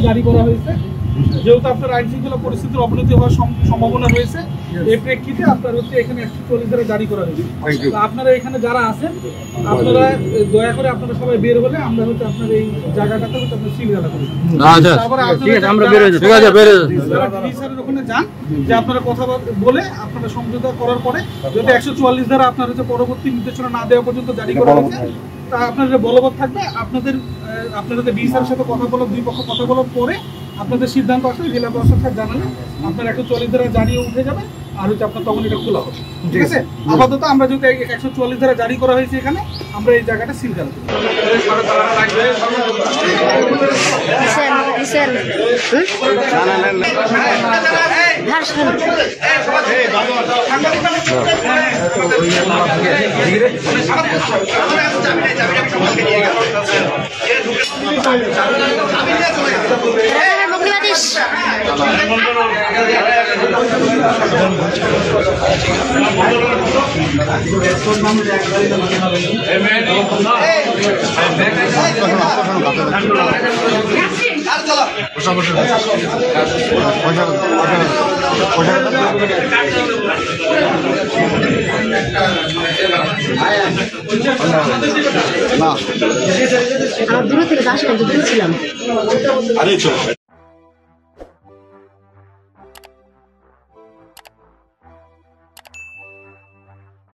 জারি করা হয়েছে, যেহেতু আপনার আইন শৃঙ্খলা পরিস্থিতির অবনতি হওয়ার সম্ভাবনা রয়েছে, এই প্রেক্ষিতে আপনার হচ্ছে এখানে 144 ধারা জারি করা হয়েছে। আপনারা এখানে যারা আছেন, আপনারা দয়া করে আপনারা সবাই বের হলে আমরা হচ্ছে আপনার এই জায়গাটাতে হচ্ছে আপনার সিলগালা করি। ওখানে যান, যে আপনারা কথা বলে আপনারা সমঝোতা করার পরে যদি 144 ধারা আপনার হচ্ছে পরবর্তী নির্দেশনা না দেওয়া পর্যন্ত জারি করা হয়েছে, তা আপনাদের বলবৎ থাকবে। আপনাদের ডিসির সাথে কথা বলার, দুই পক্ষ কথা বলার পরে আপনাদের সিদ্ধান্ত আসলে জেলা প্রশাসক স্যার জানালে আপনার 144 ধারা জারিয়ে উঠে যাবে, আর হচ্ছে আপনার তখন এটা খোলা হবে। ঠিক আছে, আপাতত আমরা যদি 144 ধারা জারি করা হয়েছে এখানে, আমরা এই জায়গাটা সিল করে দেবো। দূরে থেকে 10 মিনিট ছিলাম।